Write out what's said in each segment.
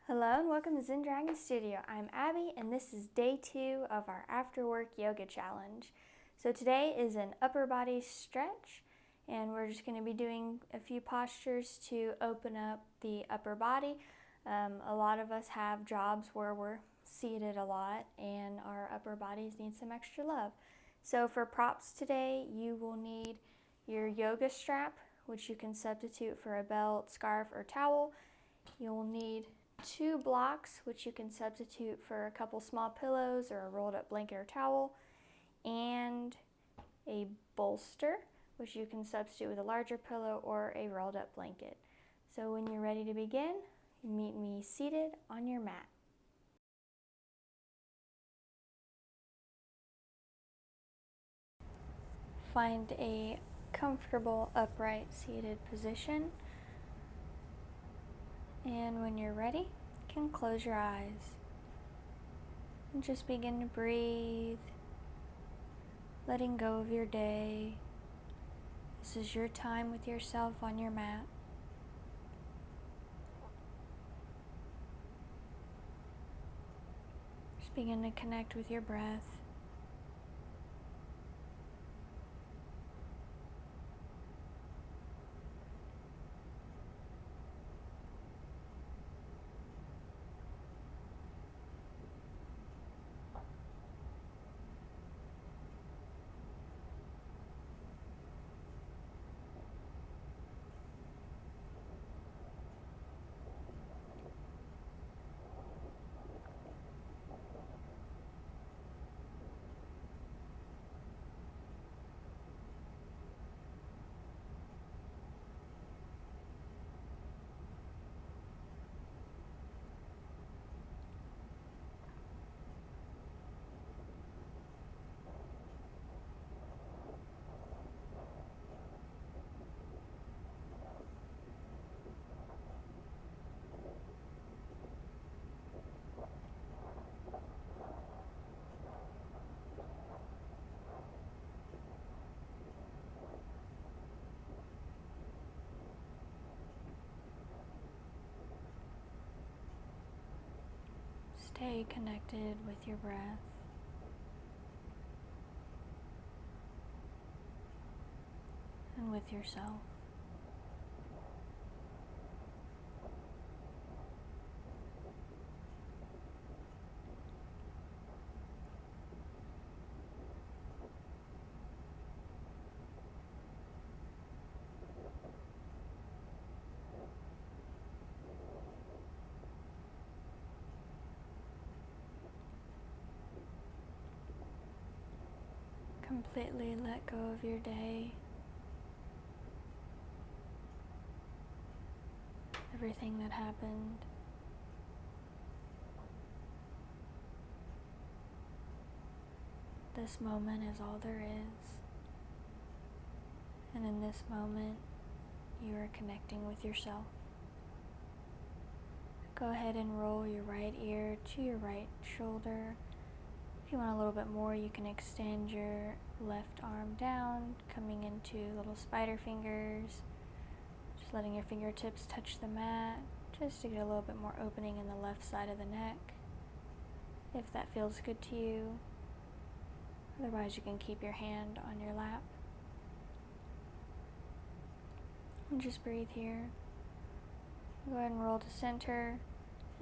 Hello and welcome to Zen Dragon Studio. I'm Abby and this is day 2 of our after work yoga challenge. So today is an upper body stretch and we're just going to be doing a few postures to open up the upper body. A lot of us have jobs where we're seated a lot and our upper bodies need some extra love. So for props today, you will need your yoga strap, which you can substitute for a belt, scarf, or towel. You'll need 2 blocks, which you can substitute for a couple small pillows or a rolled up blanket or towel, and a bolster, which you can substitute with a larger pillow or a rolled up blanket. So when you're ready to begin, meet me seated on your mat. Find a comfortable upright seated position, and when you're ready, you can close your eyes and just begin to breathe, letting go of your day. This is your time with yourself on your mat. Just begin to connect with your breath. Stay connected with your breath. And with yourself. Completely let go of your day, everything that happened. This moment is all there is. And in this moment, you are connecting with yourself. Go ahead and roll your right ear to your right shoulder. If you want a little bit more, you can extend your left arm down, coming into little spider fingers. Just letting your fingertips touch the mat, just to get a little bit more opening in the left side of the neck, if that feels good to you. Otherwise, you can keep your hand on your lap. And just breathe here. Go ahead and roll to center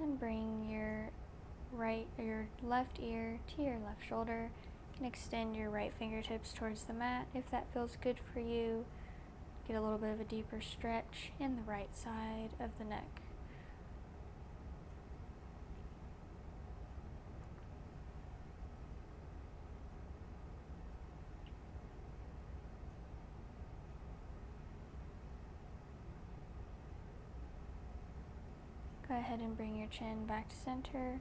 and bring your left ear to your left shoulder. You can extend your right fingertips towards the mat if that feels good for you. Get a little bit of a deeper stretch in the right side of the neck. Go ahead and bring your chin back to center,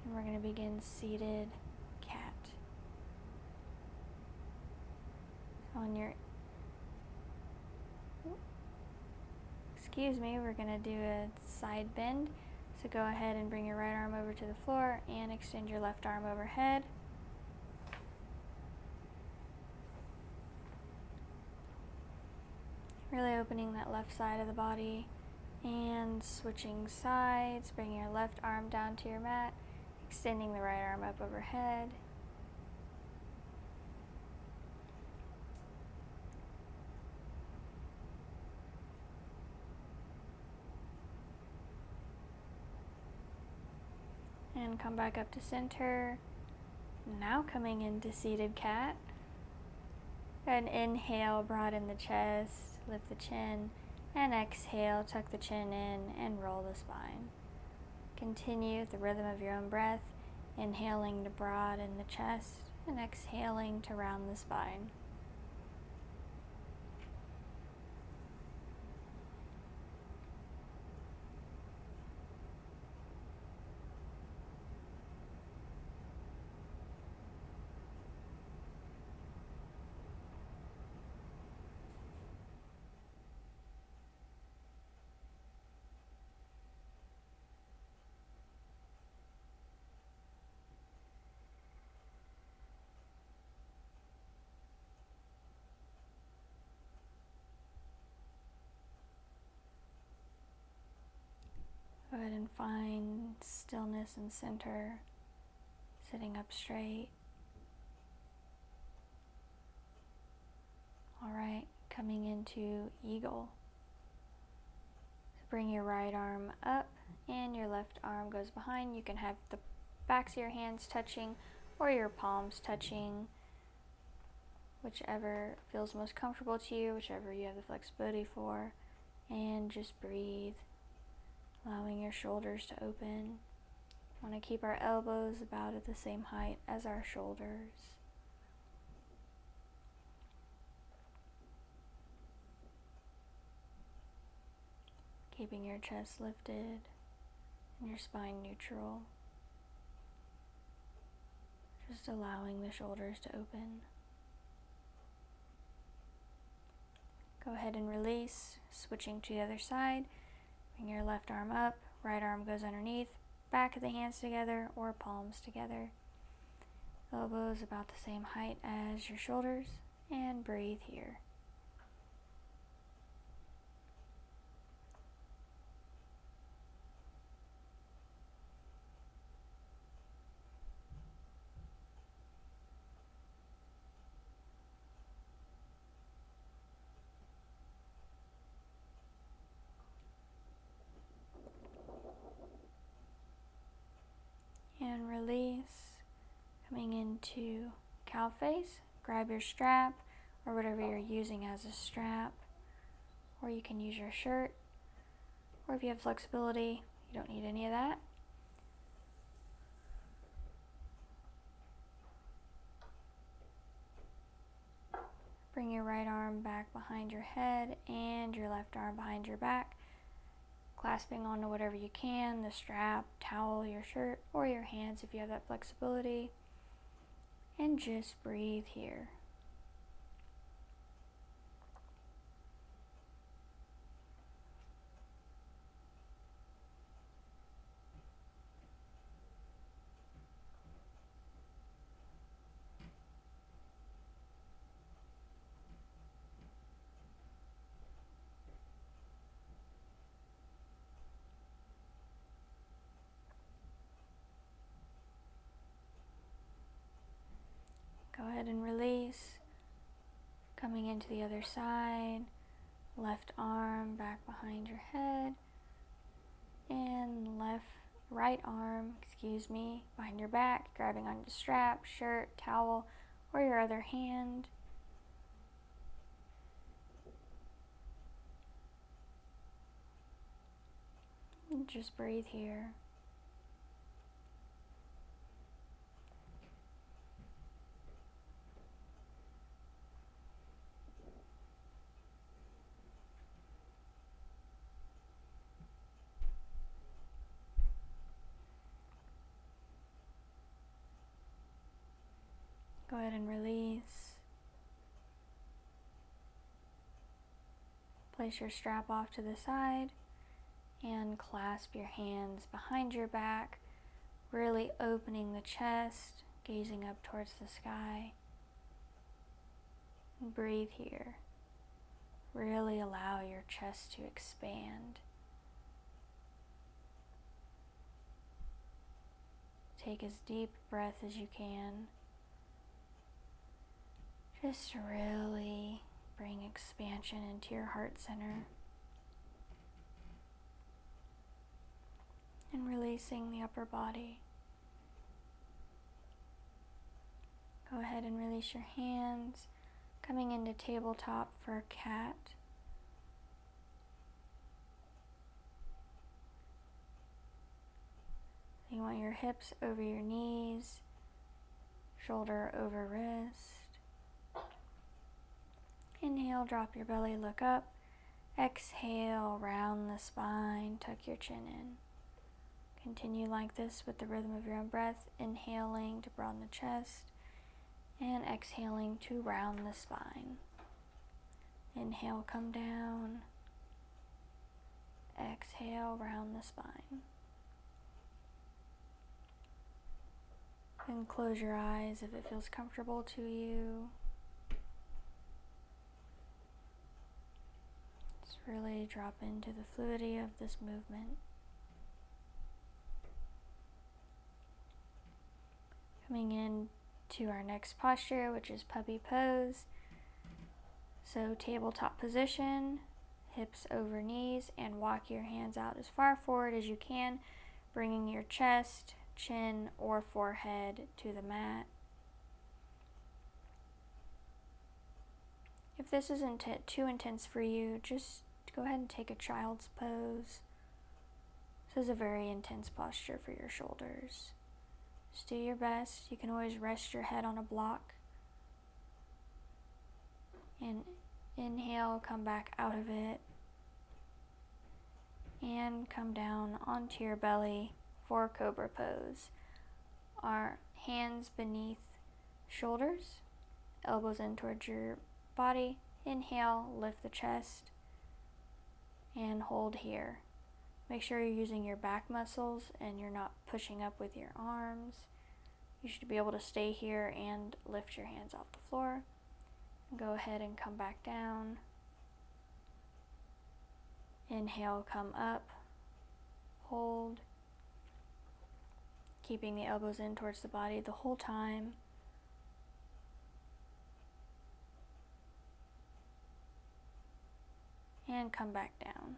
and we're going to begin seated cat. We're going to do a side bend. So go ahead and bring your right arm over to the floor and extend your left arm overhead. Really opening that left side of the body. And switching sides, bringing your left arm down to your mat, extending the right arm up overhead. And come back up to center. Now coming into seated cat. And inhale, broaden the chest, lift the chin, and exhale, tuck the chin in and roll the spine. Continue the rhythm of your own breath, inhaling to broaden the chest and exhaling to round the spine. Go ahead and find stillness and center, sitting up straight. All right, coming into eagle. So bring your right arm up and your left arm goes behind. You can have the backs of your hands touching or your palms touching, whichever feels most comfortable to you, whichever you have the flexibility for. And just breathe, allowing your shoulders to open. Want to keep our elbows about at the same height as our shoulders. Keeping your chest lifted and your spine neutral. Just allowing the shoulders to open. Go ahead and release, switching to the other side. Bring your left arm up, right arm goes underneath, back of the hands together or palms together. Elbows about the same height as your shoulders, and breathe here. And release, coming into cow face. Grab your strap or whatever you're using as a strap, or you can use your shirt, or if you have flexibility, you don't need any of that. Bring your right arm back behind your head and your left arm behind your back, clasping onto whatever you can, the strap, towel, your shirt, or your hands if you have that flexibility. And just breathe here. Go ahead and release. Coming into the other side, left arm back behind your head, and right arm, behind your back, grabbing onto the strap, shirt, towel, or your other hand. And just breathe here. Go ahead and release. Place your strap off to the side and clasp your hands behind your back, really opening the chest, gazing up towards the sky. And breathe here. Really allow your chest to expand. Take as deep a breath as you can, just to really bring expansion into your heart center. And releasing the upper body. Go ahead and release your hands, coming into tabletop for a cat. You want your hips over your knees, shoulder over wrist. Inhale, drop your belly, look up. Exhale, round the spine, tuck your chin in. Continue like this with the rhythm of your own breath, inhaling to broaden the chest and exhaling to round the spine. Inhale, come down. Exhale, round the spine. And close your eyes if it feels comfortable to you. Just really drop into the fluidity of this movement. Coming in to our next posture, which is puppy pose. So tabletop position, hips over knees, and walk your hands out as far forward as you can, bringing your chest, chin, or forehead to the mat. If this isn't too intense for you, just go ahead and take a child's pose. This is a very intense posture for your shoulders. Just do your best. You can always rest your head on a block. And inhale, come back out of it. And come down onto your belly for cobra pose. Our hands beneath shoulders, elbows in towards your body. Inhale, lift the chest, and hold here. Make sure you're using your back muscles and you're not pushing up with your arms. You should be able to stay here and lift your hands off the floor. Go ahead and come back down. Inhale, come up, hold, keeping the elbows in towards the body the whole time. And come back down.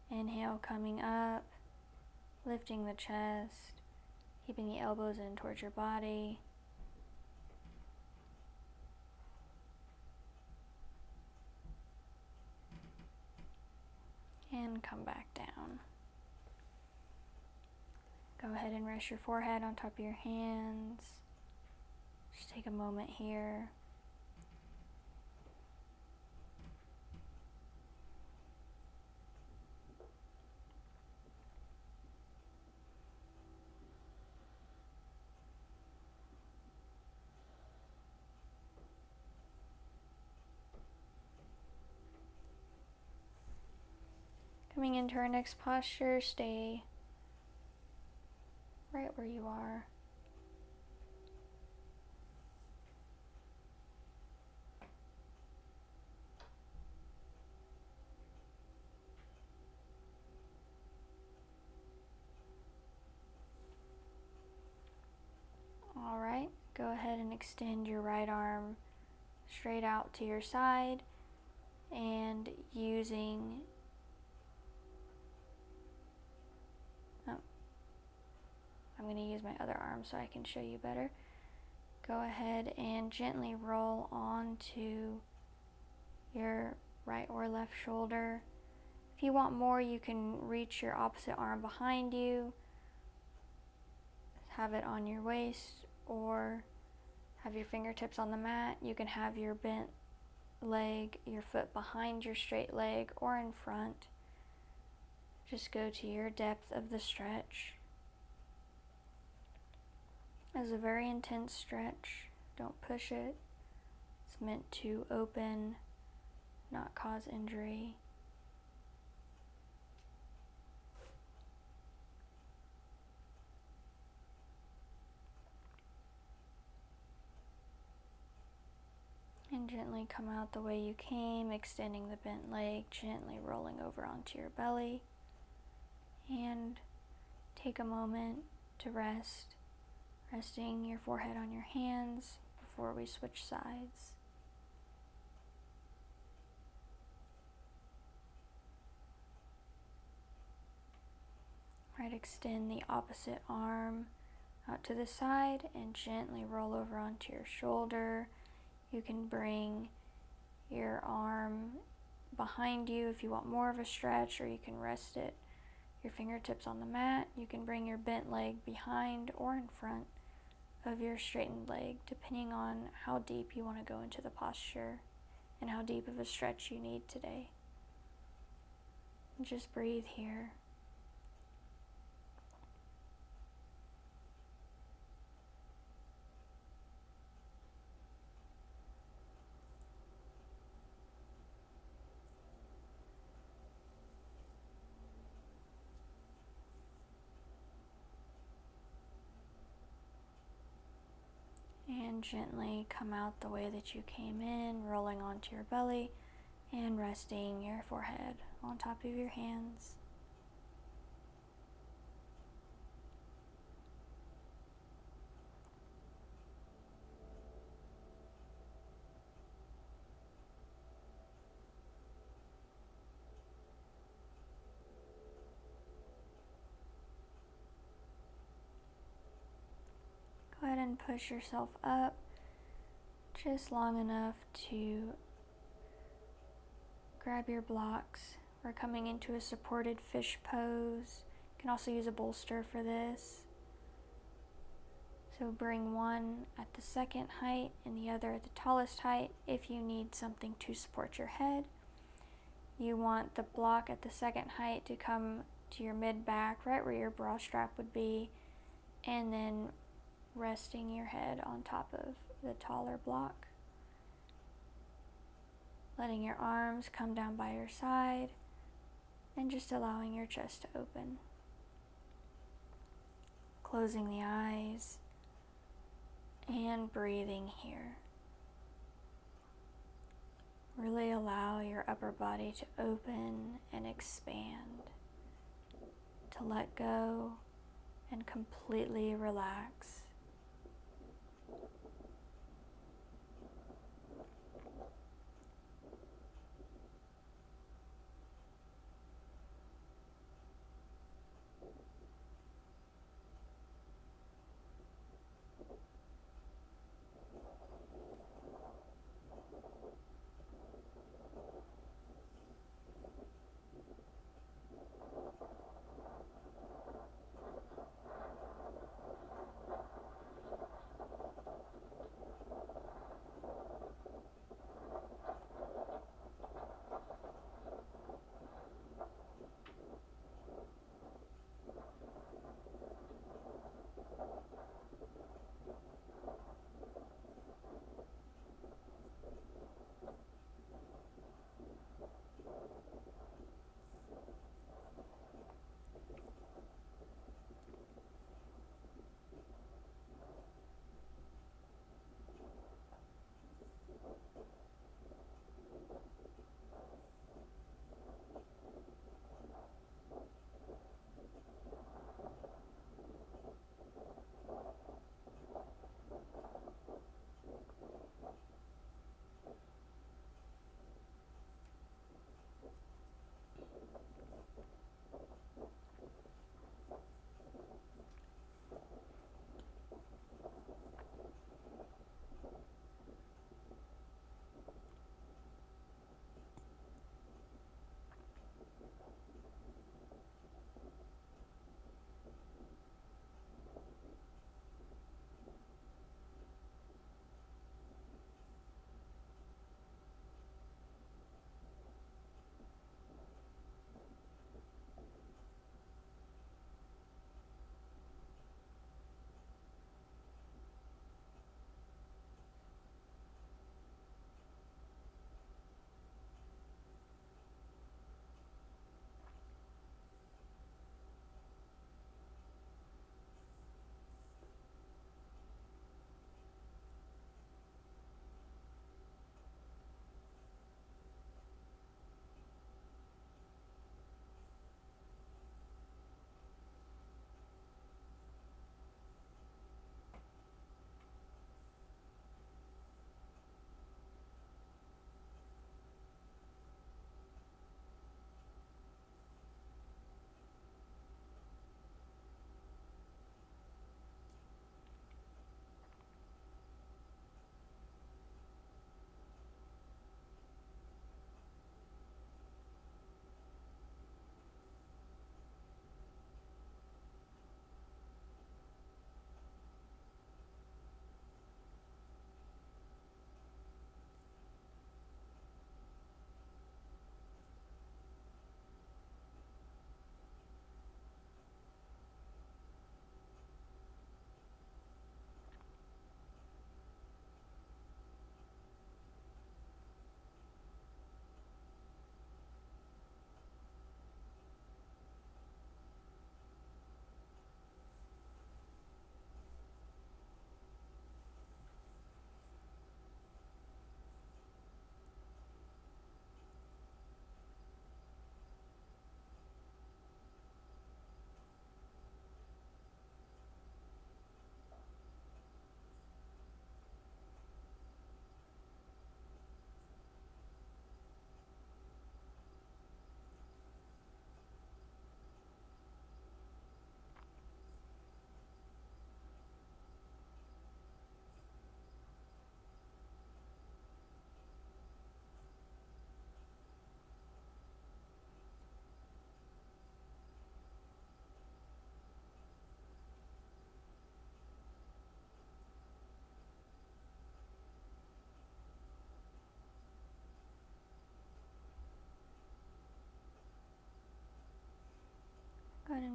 Inhale, coming up, lifting the chest, keeping the elbows in towards your body. And come back down. Go ahead and rest your forehead on top of your hands. Just take a moment here. Coming into our next posture, stay right where you are. All right, go ahead and extend your right arm straight out to your side, and I'm going to use my other arm so I can show you better. Go ahead and gently roll onto your right or left shoulder. If you want more, you can reach your opposite arm behind you, have it on your waist, or have your fingertips on the mat. You can have your bent leg, your foot behind your straight leg or in front. Just go to your depth of the stretch. It's a very intense stretch. Don't push it. It's meant to open, not cause injury. And gently come out the way you came, extending the bent leg, gently rolling over onto your belly. And take a moment to rest, resting your forehead on your hands before we switch sides. Right, extend the opposite arm out to the side and gently roll over onto your shoulder. You can bring your arm behind you if you want more of a stretch, or you can rest it, your fingertips on the mat. You can bring your bent leg behind or in front of your straightened leg, depending on how deep you want to go into the posture and how deep of a stretch you need today. And just breathe here. And gently come out the way that you came in, rolling onto your belly and resting your forehead on top of your hands. Go ahead and push yourself up just long enough to grab your blocks. We're coming into a supported fish pose. You can also use a bolster for this. So bring one at the second height and the other at the tallest height if you need something to support your head. You want the block at the second height to come to your mid-back, right where your bra strap would be, and then resting your head on top of the taller block. Letting your arms come down by your side and just allowing your chest to open. Closing the eyes and breathing here. Really allow your upper body to open and expand, to let go and completely relax.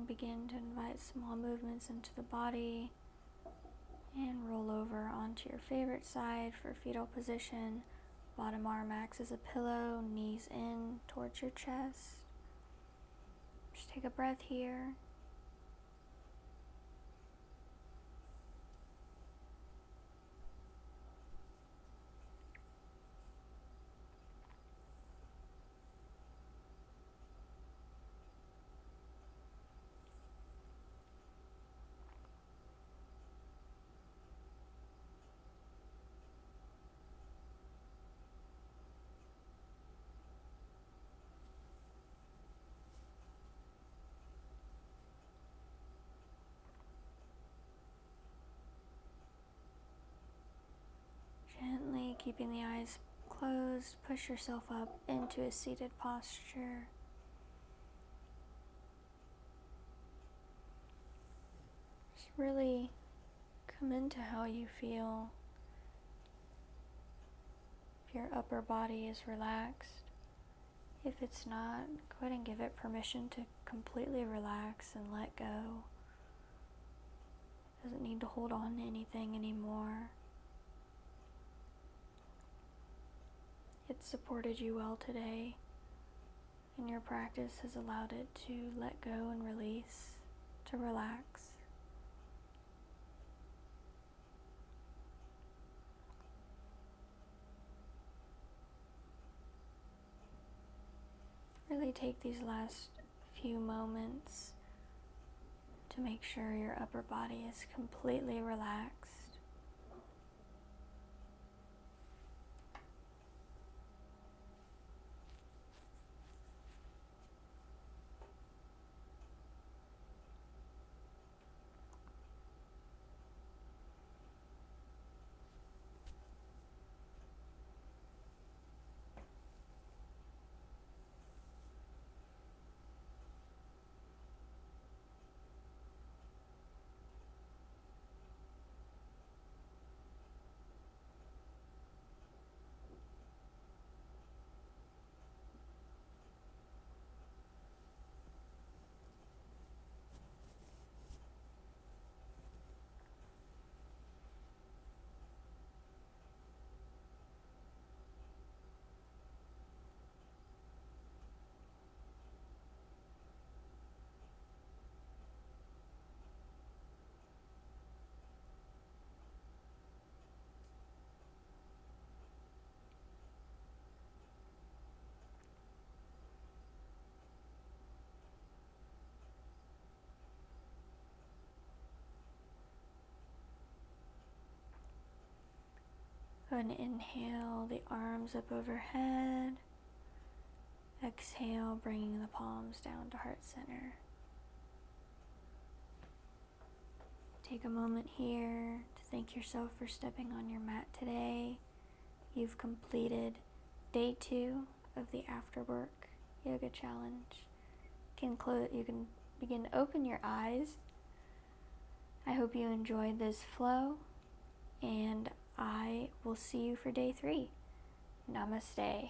begin to invite small movements into the body and roll over onto your favorite side for fetal position. Bottom arm acts as a pillow, knees in towards your chest. Just take a breath here. Gently keeping the eyes closed, push yourself up into a seated posture. Just really come into how you feel. If your upper body is relaxed, if it's not, go ahead and give it permission to completely relax and let go. It doesn't need to hold on to anything anymore. It supported you well today, and your practice has allowed it to let go and release, to relax. Really take these last few moments to make sure your upper body is completely relaxed. Go ahead and inhale the arms up overhead. Exhale, bringing the palms down to heart center. Take a moment here to thank yourself for stepping on your mat today. You've completed day 2 of the Afterwork Yoga Challenge. You can begin to open your eyes. I hope you enjoyed this flow, and I will see you for day 3. Namaste.